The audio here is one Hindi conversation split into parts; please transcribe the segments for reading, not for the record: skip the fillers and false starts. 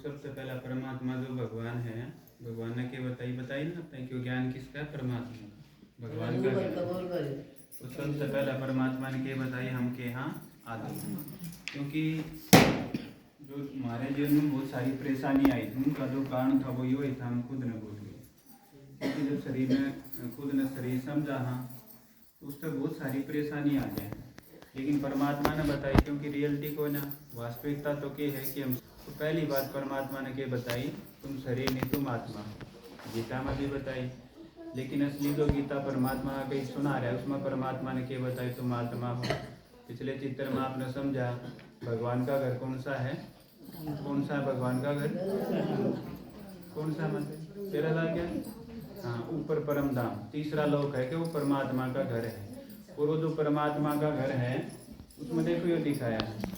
सबसे पहला परमात्मा जो भगवान है, भगवान ने क्या बताई ना अपने क्यों ज्ञान किसका है? परमात्मा का, भगवान का। तो सबसे पहला परमात्मा ने क्या बताई? हम के यहाँ आत्मा, क्योंकि जो हमारे जीवन में बहुत सारी परेशानी आई थी उनका जो कारण था वो ये था, हम खुद न भूल गए। क्योंकि जब शरीर में खुद ने शरीर समझा हाँ तो उस पर बहुत सारी परेशानी आ जाए, लेकिन परमात्मा ने बताई, क्योंकि रियलिटी को ना वास्तविकता तो क्या है कि हम तो पहली बात परमात्मा ने क्या बताई? तुम शरीर नहीं तुम आत्मा, गीता में भी बताई। लेकिन असली जो गीता परमात्मा का कहीं सुना रहा है उसमें परमात्मा ने क्या बताई? तुम आत्मा हो। पिछले चित्र में आपने समझा भगवान का घर कौन सा है? कौन सा है भगवान का घर? कौन सा? मतलब तेरा ला क्या? हाँ, ऊपर परम धाम, तीसरा लोक है कि वो परमात्मा का घर है। और वो जो परमात्मा का घर है उसमें देखो ये दिखाया है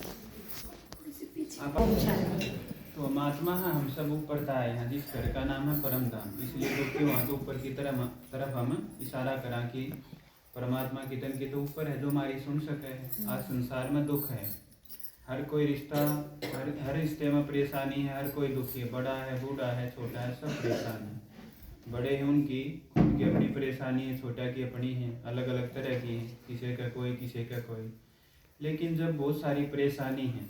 तो हम आत्मा है, हम सब ऊपर था यहाँ, जिस घर का नाम है परम धाम। इसलिए तो क्यों वहाँ तो ऊपर की तरफ हम इशारा करा कि परमात्मा की तन की तो ऊपर है, जो हमारी सुन सके। आज संसार में दुख है, हर कोई रिश्ता, हर रिश्ते में परेशानी है, हर कोई दुखी है, बड़ा है बूढ़ा है छोटा है, सब परेशान है। बड़े हैं उनकी अपनी परेशानी है, छोटा की अपनी है, अलग अलग तरह की है, किसी का कोई किसी का कोई। लेकिन जब बहुत सारी परेशानी है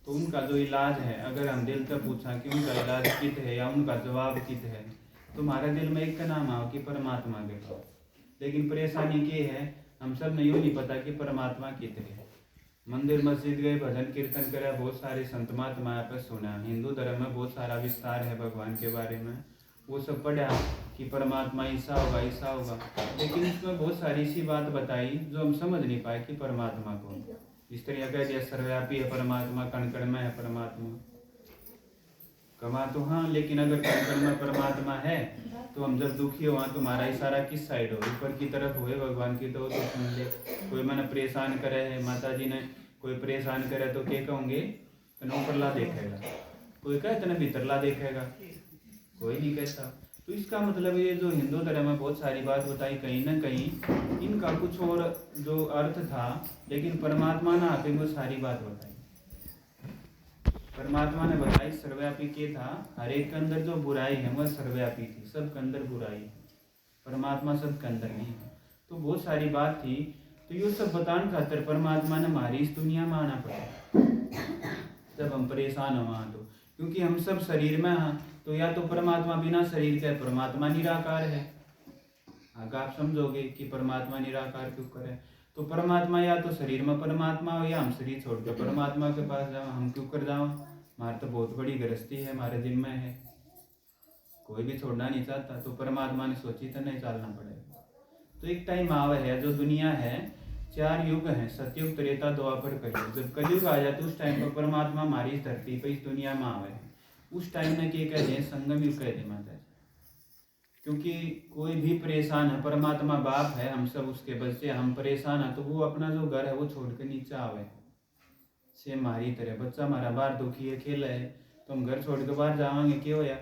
तो उनका जो इलाज है, अगर हम दिल से पूछा कि उनका इलाज कित है या उनका जवाब कित है, तो हमारे दिल में एक का नाम आओ कि परमात्मा के पास। लेकिन परेशानी ये है, हम सब ने यूँ नहीं पता कि परमात्मा कित है। मंदिर मस्जिद गए, भजन कीर्तन करे, बहुत सारे संत महात्मा पर सुना, हिंदू धर्म में बहुत सारा विस्तार है भगवान के बारे में, वो सब पढ़ा कि परमात्मा ऐसा होगा ऐसा होगा। लेकिन उसमें बहुत सारी सी बात बताई जो हम समझ नहीं पाए कि परमात्मा कौन। इस तरह कह दिया सर्वव्यापी है परमात्मा, कण कण में है परमात्मा, कमा तो हाँ, लेकिन अगर कण कण में परमात्मा है तो हम जब दुखी हो वहाँ तुम्हारा इशारा किस साइड हो? ऊपर की तरफ हुए भगवान की तो सुन ले। कोई मैंने परेशान करे है, माता जी ने कोई परेशान करे तो क्या कहोगे? तने ऊपरला देखेगा, कोई कहे तने भीतरला देखेगा, कोई नहीं कहता। तो इसका मतलब ये जो हिंदू धर्म में बहुत सारी बात बताई, कहीं ना कहीं इनका कुछ और जो अर्थ था, लेकिन परमात्मा ने आके वो सारी बात बताई। परमात्मा ने बताई सर्वव्यापी के था, हर एक के अंदर जो बुराई है वह सर्वव्यापी थी, सबके अंदर बुराई है, परमात्मा सबके अंदर नहीं है। तो बहुत सारी बात थी, तो ये सब बताने खातर परमात्मा ने हमारी इस दुनिया में आना पड़ा जब हम परेशान हो वहाँ। तो क्योंकि हम सब शरीर में हैं, तो या तो परमात्मा बिना शरीर के, परमात्मा निराकार है। अगर आप समझोगे कि परमात्मा निराकार क्यों करे, तो परमात्मा या तो शरीर में परमात्मा हो या हम शरीर छोड़कर परमात्मा के पास जाओ। हम क्यों कर जाओ? हमारे तो बहुत बड़ी गृहस्थी है, हमारे दिल में है, कोई भी छोड़ना नहीं चाहता। तो परमात्मा ने सोची तो नहीं चलना पड़ेगा। तो एक टाइम आवे है, जो दुनिया है 4 युग हैं, सतयुग त्रेता द्वापर कलयुग। जब कलयुग आ जाए तो उस टाइम पर परमात्मा हमारी इस धरती पर इस दुनिया में आवे है। उस टाइम में क्या कहते हैं? संगम युग कहते हैं माता जी। क्योंकि कोई भी परेशान है, परमात्मा बाप है, हम सब उसके बच्चे, हम परेशान है तो वो अपना जो घर है वो छोड़ कर नीचे आवे। सेम हमारी तरह बच्चा हमारा बाहर दुखी है, खेल है, तो हम घर छोड़ कर बाहर जाएंगे, क्यों होया?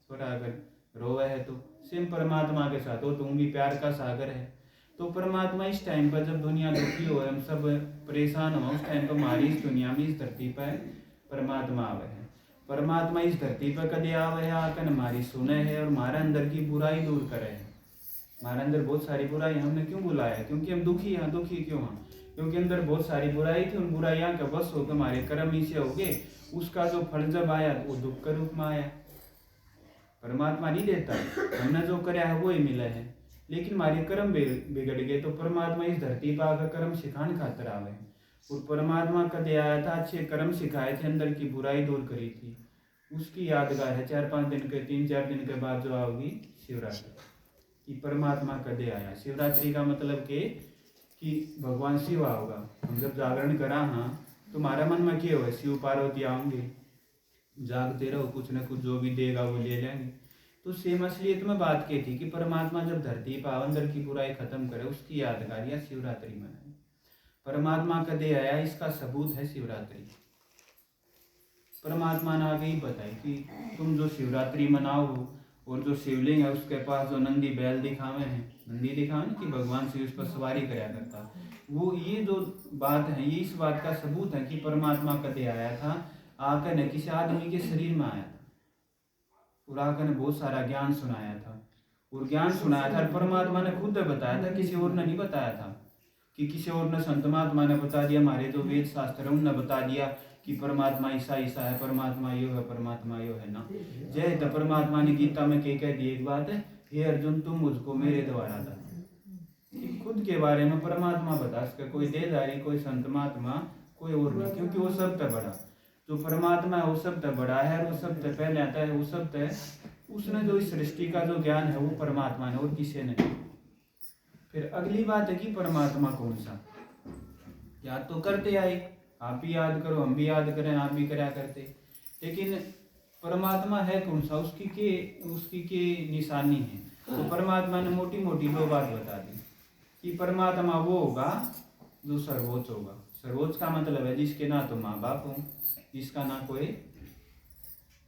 छोटा अगर रोवे है तो सेम परमात्मा के साथ हो, तुम भी प्यार का सागर है। तो परमात्मा इस टाइम पर जब दुनिया दुखी हो, हम सब परेशान हो, उस टाइम पर हमारी इस दुनिया में इस धरती पर परमात्मा आवे है। परमात्मा इस धरती पर कदे आवे है, आकर हमारी सुने है और हमारे अंदर की बुराई दूर करे है। हमारे अंदर बहुत सारी बुराई हमने क्यों बुलाया है? क्योंकि हम दुखी हैं। दुखी क्यों हैं? क्योंकि अंदर बहुत सारी बुराई थी, उन बुराइयां का बस होकर हमारे कर्म नीचे हो गए, उसका जो फल जब आया वो दुख के रूप में आया। परमात्मा नहीं देता, हमने जो कराया है वो ही मिला है, लेकिन हमारे कर्म बिगड़ गए। तो परमात्मा इस धरती पर आकर कर्म सिखाने खातर आवे। और परमात्मा कदे आया था? अच्छे कर्म सिखाए थे, अंदर की बुराई दूर करी थी, उसकी यादगार है। 4-5 दिन के 3-4 दिन के बाद जो आओगी शिवरात्रि, कि परमात्मा कदे आया। शिवरात्रि का मतलब कि भगवान शिव आओगा। हम जब जागरण करा हाँ तो हमारा मन में क्या हो? शिव पार्वती आऊंगे, जागते रहो, कुछ न कुछ जो भी देगा वो ले लेंगे। तो सेम असलियत में बात की थी कि परमात्मा जब धरती पर अंदर की बुराई खत्म करे, उसकी यादगार या शिवरात्रि मनाए। परमात्मा कदे आया, इसका सबूत है शिवरात्रि। परमात्मा ने आगे ही बताई कि तुम जो शिवरात्रि मनाओ, और जो शिवलिंग है उसके पास जो नंदी बैल दिखावे हैं, नंदी दिखावे कि भगवान शिव उस पर सवारी कराया करता, वो ये जो बात है, ये इस बात का सबूत है कि परमात्मा कदे आया था, आकर ने किसी आदमी के शरीर में आया था और आकर ने बहुत सारा ज्ञान सुनाया था। और ज्ञान सुनाया था परमात्मा ने खुद बताया था, किसी और ने नहीं बताया था कि किसी और ने संत महात्मा ने बता दिया, हमारे जो वेद शास्त्र है उनने बता दिया कि परमात्मा ऐसा ऐसा है, परमात्मा यो है, परमात्मा यो है ना। जय तो परमात्मा ने गीता में कह दी एक बात है, हे अर्जुन तुम मुझको मेरे द्वारा था। खुद के बारे में परमात्मा बता सके, कोई देहधारी, कोई संत महात्मा, कोई और नहीं, क्योंकि वो सब तक बड़ा जो परमात्मा है वो सब तक बड़ा है, वो सब तक पहले आता है, वो सब तक उसने जो इस सृष्टि का जो ज्ञान है वो परमात्मा ने और किसी ने। फिर अगली बात है कि परमात्मा कौन सा, याद तो करते आए, आप भी याद करो, हम भी याद करें, आप भी करा करते, लेकिन परमात्मा है कौन सा, उसकी के निशानी है। तो परमात्मा ने मोटी मोटी दो बात बता दी कि परमात्मा वो होगा जो सर्वोच्च होगा। सर्वोच्च का मतलब है जिसके ना तो माँ बाप हो, जिसका ना कोई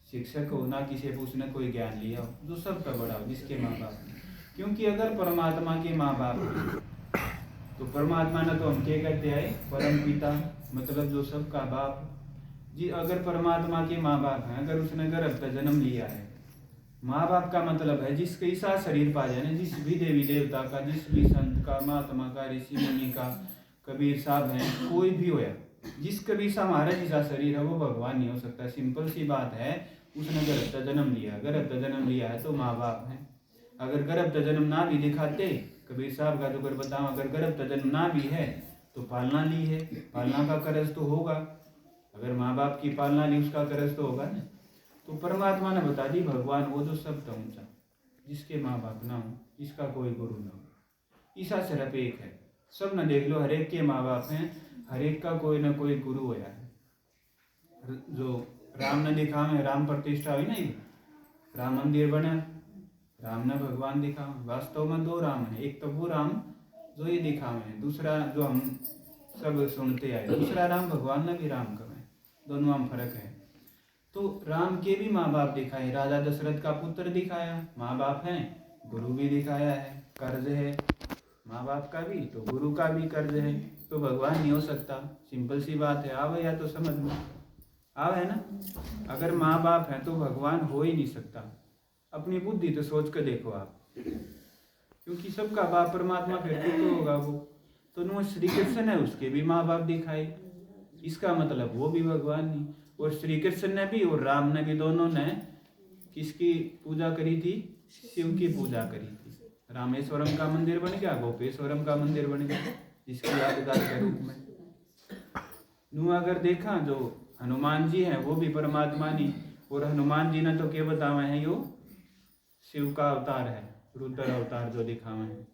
शिक्षक हो, ना किसी से उसने कोई ज्ञान लिया हो, जो सबका बड़ा हो, जिसके माँ बाप हो। क्योंकि अगर परमात्मा के माँ बाप हो तो परमात्मा ने तो हम क्या कहते हैं, परम पिता, मतलब जो सबका बाप जी। अगर परमात्मा के माँ बाप हैं, अगर उसने गर्भ का जन्म लिया है, माँ बाप का मतलब है जिसके ऐसा शरीर पा जाए ना, जिस भी देवी देवता का, जिस भी संत का, महात्मा का, ऋषि मुनि का, कबीर साहब हैं, कोई भी होया, जिस कबीर साहब महाराज जैसा शरीर है वो भगवान नहीं हो सकता। सिंपल सी बात है, उसने गर्भ का जन्म लिया, गर्भ का जन्म लिया है तो माँ बाप है। अगर गर्भ का जन्म ना भी दिखाते, कबीर साहब का तो कर बताऊं, अगर गर्भ का जन्म ना भी है तो पालना ली है, पालना का कर्ज तो होगा। अगर माँ बाप की पालना ली उसका कर्ज तो होगा ना। तो परमात्मा ने बता दी भगवान वो जो सब ऊंचा, जिसके माँ बाप ना हो, जिसका कोई गुरु ना हो। ईसा सिर्फ एक है, सब न देख लो, हर एक के माँ बाप हैं, हर एक का कोई ना कोई गुरु होया है। जो राम ने दिखा में राम प्रतिष्ठा हुई नहीं, राम मंदिर बना, राम ने भगवान दिखा। वास्तव में दो राम है, एक तो वो राम जो ये दिखा में, दूसरा जो हम सब सुनते आए, दूसरा राम भगवान ने भी राम कहा, दोनों में फर्क है। तो राम के भी माँ बाप दिखाए, राजा दशरथ का पुत्र दिखाया, माँ बाप हैं, गुरु भी दिखाया है, कर्ज है माँ बाप का भी तो गुरु का भी कर्ज है, तो भगवान नहीं हो सकता। सिंपल सी बात है, आवे या तो समझ में आवे ना। अगर माँ बाप है तो भगवान हो ही नहीं सकता। अपनी बुद्धि तो सोच कर देखो आप, क्योंकि सबका बाप परमात्मा फिर तो होगा वो। तो नो श्री कृष्ण है, उसके भी माँ बाप दिखाए, इसका मतलब वो भी भगवान नहीं। और श्री कृष्ण ने भी और राम ने भी, दोनों ने किसकी पूजा करी थी, शिव की पूजा करी थी। रामेश्वरम का मंदिर बन गया, गोपेश्वरम का मंदिर बन गया, जिसकी यादगार के रूप में। नू अगर देखा जो हनुमान जी हैं वो भी परमात्मा नहीं, और हनुमान जी ने तो क्या बतावे हैं, यो शिव का अवतार है, रुद्र अवतार जो दिखावे हैं।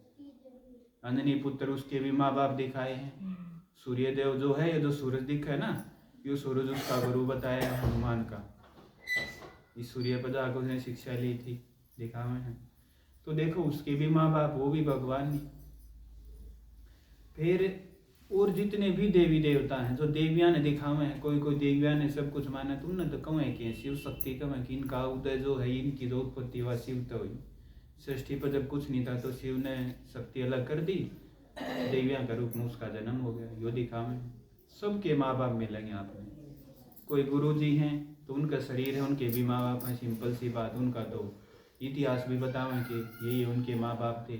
अंजनी पुत्र उसके भी माँ बाप दिखाए हैं। सूर्यदेव जो है, ये जो सूरज दिखा है ना, यो सूरज उसका गुरु बताया है हनुमान का। इस सूर्य पर जाकर उसने शिक्षा ली थी, दिखावे हैं। तो देखो उसके भी माँ बाप, वो भी भगवान नहीं। फिर और जितने भी देवी देवता हैं, जो देवियां ने दिखावे हैं, कोई कोई देवियां ने सब कुछ माना, तुमने तो कहें कि शिव शक्ति कहें कि इनका उदय जो है, इनकी जो उत्पत्ति हुआ शिव तो हुई। सृष्टि पर जब कुछ नहीं था तो शिव ने शक्ति अलग कर दी, देवियां का रूप में उसका जन्म हो गया, यो दिखावे। सबके माँ बाप मिलेंगे आप में। कोई गुरु जी हैं तो उनका शरीर है, उनके भी माँ बाप हैं, सिंपल सी बात। उनका तो इतिहास भी बतावें कि यही उनके माँ बाप थे।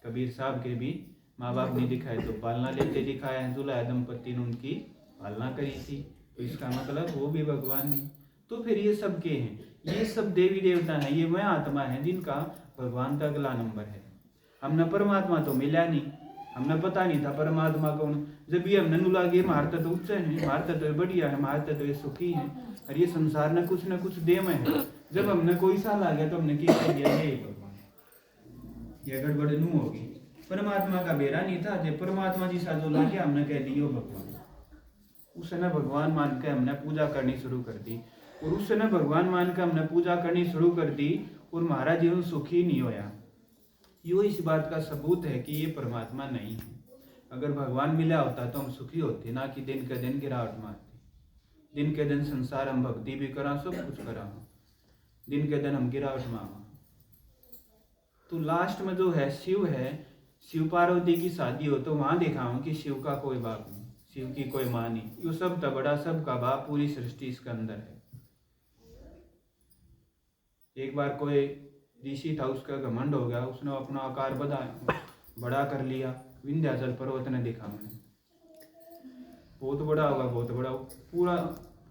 कबीर साहब के भी माँ बाप नहीं दिखाए तो पालना लेते दिखाया है, जुलाया दंपति ने उनकी पालना करी थी, तो इसका मतलब वो भी भगवान नहीं। तो फिर ये सब के हैं, ये सब देवी देवता हैं, ये वह आत्मा है जिनका भगवान का अगला नंबर है। हमने परमात्मा तो मिला नहीं, हमने पता नहीं था परमात्मा कौन। जब ये हमने लगे मारते तो उच्च है, मारते तो बढ़िया है, मारते तो ये सुखी है, और ये संसार ने कुछ न कुछ दे में है। जब हमने कोई साल आ गया तो हमने क्या कह दिया, ये भगवान, ये गड़बड़ नू होगी। परमात्मा का बेरा नहीं था, जब परमात्मा जी सा जो ला गया हमने कह दियो भगवान। उसने भगवान मान के हमने पूजा करनी शुरू कर दी, और उसने भगवान मान के हमने पूजा करनी शुरू कर दी, और हमारा जीवन सुखी नहीं होया। यो इस बात का सबूत है कि ये परमात्मा नहीं है। अगर भगवान मिला होता तो हम सुखी होते, ना कि दिन के दिन गिरावट मारते। दिन के दिन संसार हम भक्ति भी करा, सब कुछ करा, दिन के दिन हम गिरावट मारा। तो लास्ट में जो है शिव है, शिव पार्वती की शादी हो तो वहां देखा हूं कि शिव का कोई बाप नहीं, शिव की कोई माँ नहीं, यो सब तो बड़ा, सबका बाप, पूरी सृष्टि इसके अंदर है। एक बार कोई ऋषि था, उसका घमंड हो गया, उसने अपना आकार बड़ा कर लिया, विंध्याचल पर्वत ने दिखा मैंने, बहुत बड़ा होगा, बहुत बड़ा, पूरा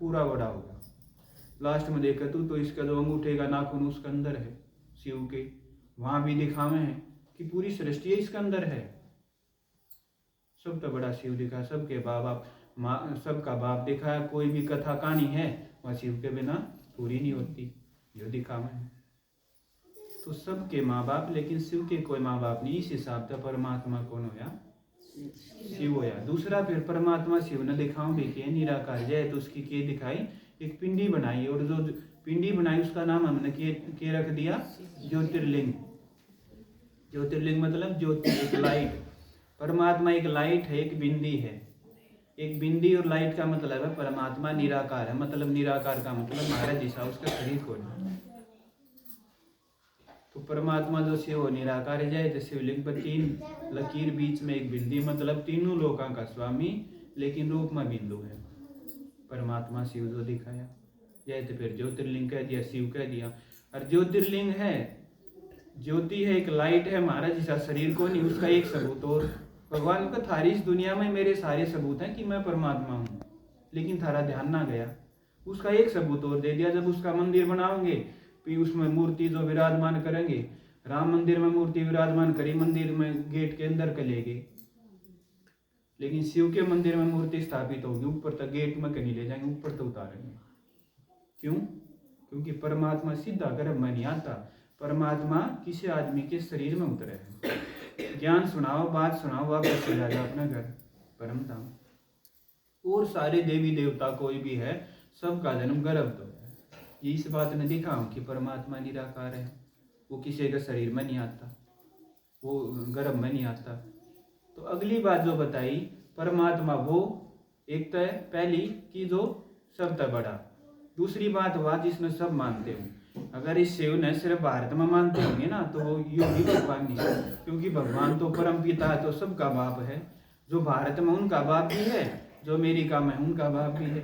पूरा बड़ा होगा। लास्ट में देखा तू तो इसका जो अंगूठे का नाखून उसके अंदर है शिव के, वहां भी दिखावे हैं कि पूरी सृष्टि इसके अंदर है। सब तो बड़ा शिव दिखा, सबके बाप सबका बाप दिखा। कोई भी कथा कहानी है वह शिव के बिना पूरी नहीं होती, जो दिखावे हैं। तो सबके माँ बाप, लेकिन शिव के कोई माँ बाप नहीं। इस हिसाब से परमात्मा कौन होया? शिव होया। दूसरा फिर परमात्मा शिव ने दिखाओ भी के निराकार जय, तो उसकी के दिखाई, एक पिंडी बनाई, और जो पिंडी बनाई उसका नाम हमने के रख दिया ज्योतिर्लिंग। ज्योतिर्लिंग मतलब ज्योति, एक लाइट। परमात्मा एक लाइट है, एक बिंदी है। एक बिंदी और लाइट का मतलब है परमात्मा निराकार है। मतलब निराकार का मतलब महाराज ईसा उसका शरीर को नहीं। तो परमात्मा जो शिव निराकार है, जय शिवलिंग पर 3 लकीर, बीच में एक बिंदी, मतलब तीनों लोकों का स्वामी, लेकिन रूप में बिंदु है। परमात्मा शिव जो दिखाया जय, तो फिर ज्योतिर्लिंग कह दिया, शिव कह दिया। और ज्योतिर्लिंग है, ज्योति है, एक लाइट है, महाराज ईसा शरीर को नहीं, उसका एक सबूत। और भगवान का थारी इस दुनिया में मेरे सारे सबूत हैं कि मैं परमात्मा हूँ, लेकिन थारा ध्यान ना गया, उसका एक सबूत और दे दिया। जब उसका मंदिर बनाओगे, फिर उसमें मूर्ति जो विराजमान करेंगे, राम मंदिर में मूर्ति विराजमान करी, मंदिर में गेट के अंदर कलेगे, लेकिन शिव के मंदिर में मूर्ति स्थापित होगी, ऊपर तक गेट में कहीं ले जाएंगे, ऊपर तक उतारेंगे। क्यों? क्योंकि परमात्मा सीधा गर्भ में नहीं आता, परमात्मा किसी आदमी के शरीर में उतरे है। ज्ञान सुनाओ, बात सुनाओ, वापस चला जाओ अपना घर, परम धाम। और सारे देवी देवता कोई भी है, सबका जन्म गर्भ तो है। इस बात ने देखा कि परमात्मा निराकार है, वो किसी के शरीर में नहीं आता, वो गर्भ में नहीं आता। तो अगली बात जो बताई, परमात्मा वो एक तो है पहली कि जो सब तक बड़ा। दूसरी बात हुआ जिसमें सब मानते हो। अगर इस शिव ने सिर्फ भारत में मानते होंगे ना, तो वो योगी भगवान नहीं, क्योंकि भगवान तो परम पिता है, तो सबका बाप है। जो भारत में उनका बाप भी है, जो अमेरिका में उनका बाप भी है।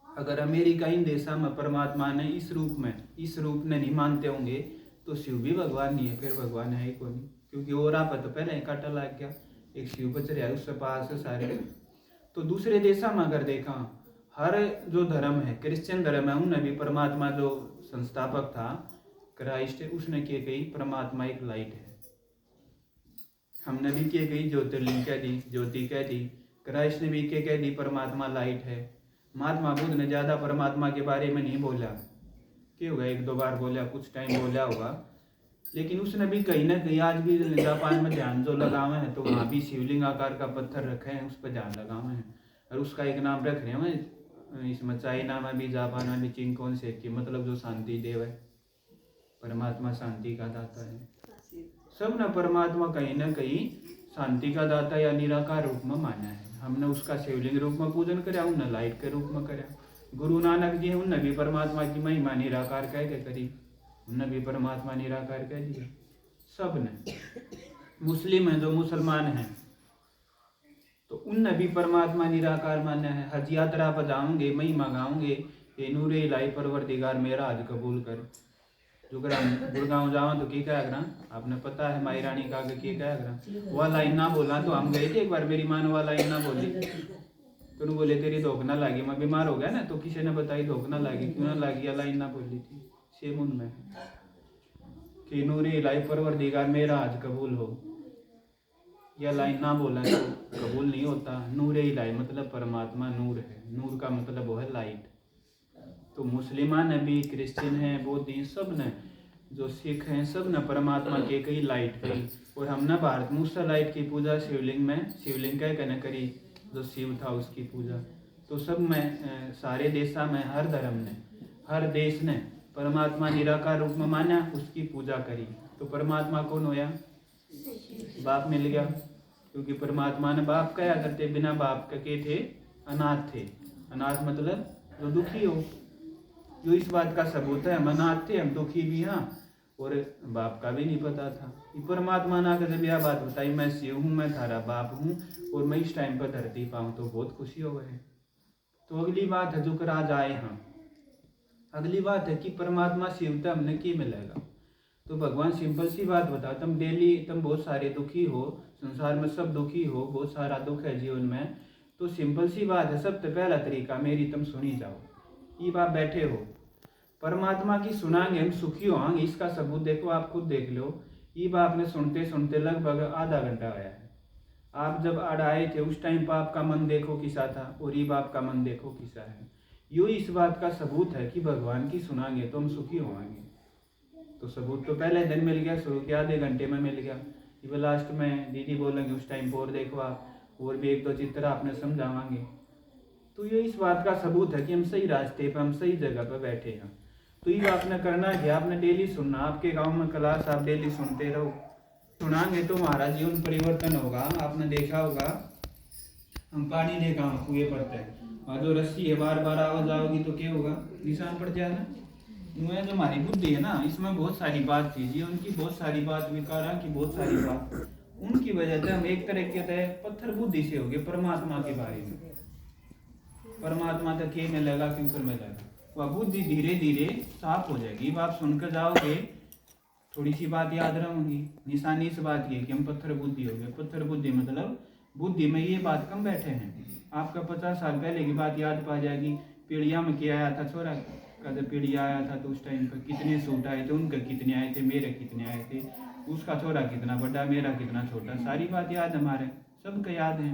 अगर अमेरिका इन देशों में परमात्मा ने इस रूप ने नहीं मानते होंगे, तो शिव भी भगवान नहीं है, फिर भगवान है ही कौन? क्योंकि और आप तो पहले ही काटा लग गया, एक शिव बच रहा है उसके पास सारे। तो दूसरे देशों में अगर देखा, हर जो धर्म है, क्रिश्चियन धर्म है, उनने भी परमात्मा जो संस्थापक था क्राइस्ट, उसने किए गई परमात्मा एक लाइट है। हमने भी किए गई ज्योतिर्लिंग कह दी, ज्योति कह दी। क्राइस्ट ने भी कह दी परमात्मा लाइट है। महात्मा बुद्ध ने ज्यादा परमात्मा के बारे में नहीं बोला, क्यों होगा, 1-2 बार बोला, कुछ टाइम बोला होगा, लेकिन उसने भी कहीं ना कहीं, आज भी जापान में ध्यान जो लगावे हैं, तो वहाँ भी शिवलिंग आकार का पत्थर रखे हैं, उस पर ध्यान लगावे हैं, और उसका एक नाम रख रहे हैं। इसमें चाइना में भी, जापान में भी, चिंकोन से की मतलब जो शांति देव है, परमात्मा शांति का दाता है। सब ने परमात्मा कहीं ना कहीं शांति का दाता या निराकार रूप में माना है। हमने उसका शिवलिंग रूप में पूजन कराया, उनने लाइट के रूप में कराया। गुरु नानक जी उनने भी परमात्मा की महिमा निराकार कह के करी, उनने भी परमात्मा निराकार कह दिया। सब ने, मुस्लिम है जो मुसलमान हैं, तो उनने भी परमात्मा निराकार माना है। हज यात्रा पर जाओगे, महिमा गाओगे, ये नूरे इलाही परवरदिगार मेरा हज कबूल कर। जो गुड़गांव जावा तो की कहा करा, आपने पता है माई रानी का की कहा करा, वह लाइन ना बोला। तो हम गए थे एक बार, मेरी माँ ने वह लाइन ना बोली, तो बोले तेरी धोख ना लगी, मैं बीमार हो गया ना, तो किसी ने बताई धोख ना लगी, क्यों ना लगी, या लाइन ना बोली थी। सेम उनमें कि नूरे इलाही परवरदिगार मेरा हज कबूल हो, या लाइन ना बोला तो कबूल नहीं होता। नूरे इलाही मतलब परमात्मा नूर है, नूर का मतलब वो है लाइट। तो मुसलमान है भी, क्रिश्चियन है, बौद्ध, सब ने, जो सिख हैं, सब ने परमात्मा के कई लाइट करी। और हमने भारत में उस लाइट की पूजा शिवलिंग में, शिवलिंग कह कहने करी, जो शिव था उसकी पूजा। तो सब में, सारे देशा में, हर धर्म ने, हर देश ने परमात्मा निराकार रूप में माना, उसकी पूजा करी। तो परमात्मा कौन होया? बाप मिल गया, क्योंकि परमात्मा ने बाप कहा करते, बिना बाप के थे, अनाथ थे। अनाथ मतलब जो दुखी हो, जो इस बात का सबूत है, हम अनाथ थे, हम दुखी भी। हाँ, और बाप का भी नहीं पता था। ये परमात्मा ने आकर जब यह बात बताई, मैं शिव हूँ, मैं थारा बाप हूँ और मैं इस टाइम पर धरती पाऊँ, तो बहुत खुशी हो गए। तो अगली बात है जो कर आज आए हम, अगली बात है कि परमात्मा शिव तो हमने की मिलेगा। तो भगवान सिंपल सी बात बता, तुम डेली तुम बहुत सारे दुखी हो, संसार में सब दुखी हो, बहुत सारा दुख है जीवन में, तो सिंपल सी बात है, सबसे पहला तरीका मेरी तुम सुनी जाओ। ये बात बैठे हो परमात्मा की सुनाएंगे हम सुखी होंगे, इसका सबूत देखो, आप खुद देख लो। ये बात आपने सुनते सुनते लगभग आधा घंटा आया है। आप जब आड़ आए थे उस टाइम पर आपका मन देखो किसा था, और ये बाप का मन देखो किसा है। यो इस बात का सबूत है कि भगवान की सुनाएंगे तो हम सुखी होंगे। तो सबूत तो पहले दिन मिल गया, शुरू के आधे घंटे में मिल गया। ये लास्ट में दीदी बोलेंगे उस टाइम पर और देखो आप, और भी एक दो चित्र आपने समझावांगे। तो ये इस बात का सबूत है कि हम सही रास्ते पर, हम सही जगह पर बैठे हैं। तो ये आपने करना है, आपने डेली सुनना। आपके गांव में क्लास आप डेली सुनते रहो, सुनाएंगे तो हमारा जीवन परिवर्तन होगा। आपने देखा होगा हम पानी लेकर हम कुएं पड़ते हैं, और जो रस्सी है बार बार आवाज आओगी तो क्या होगा, निशान पड़ जाएगा। यूँ जो हमारी बुद्धि है ना, इसमें बहुत सारी बात थी जी, उनकी बहुत सारी बात विकारा की बहुत सारी बात, उनकी वजह से हम एक तरह के पत्थर बुद्धि से हो गए परमात्मा के बारे में। परमात्मा तक के मिलेगा क्यों कर मिलेगा, वह बुद्धि धीरे धीरे साफ हो जाएगी। अब आप सुनकर जाओगे थोड़ी सी बात याद रहूंगी। निशानी इस बात की है कि हम पत्थर बुद्धि हो गए। पत्थर बुद्धि मतलब बुद्धि में ये बात कम बैठे हैं। आपका 50 साल पहले की बात याद पा जाएगी। पीढ़िया में क्या आया था छोरा का, जब पीढ़िया आया था तो उस टाइम पर कितने सूट आए थे, उनके कितने आए थे, मेरे कितने आए थे, उसका छोरा कितना बड़ा, मेरा कितना छोटा, सारी बात याद हमारे सबको याद है।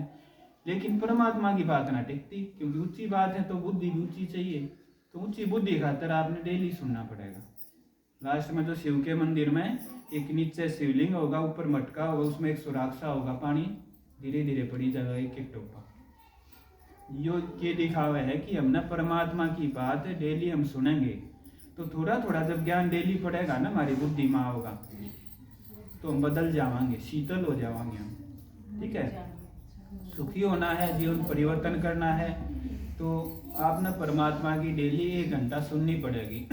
लेकिन परमात्मा की बात ना टिकती, क्योंकि ऊंची बात है तो बुद्धि भी ऊंची चाहिए। तो ऊंची बुद्धि खातर आपने डेली सुनना पड़ेगा। लास्ट में तो शिव के मंदिर में एक नीचे शिवलिंग होगा, ऊपर मटका होगा, उसमें एक सुराक्षा होगा, पानी धीरे धीरे पड़ी जाएगा एक एक टोपा। यो ये दिखावा है कि हमने परमात्मा की बात डेली हम सुनेंगे तो थोड़ा थोड़ा जब ज्ञान डेली पड़ेगा ना, हमारी बुद्धि में होगा, तो हम बदल जावांगे, शीतल हो जावांगे हम। ठीक है, सुखी होना है, जीवन परिवर्तन करना है, तो आपने परमात्मा की डेली 1 घंटा सुननी पड़ेगी।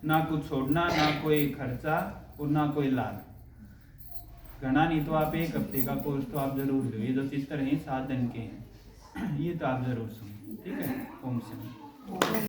ना कुछ छोड़ना, ना कोई खर्चा और ना कोई लाभ। घना नहीं तो आप 1 हफ्ते का कोर्स तो आप जरूर लो। ये जो चित्र हैं 7 दिन के हैं, ये तो आप जरूर सुनो। ठीक है, ओम शांति।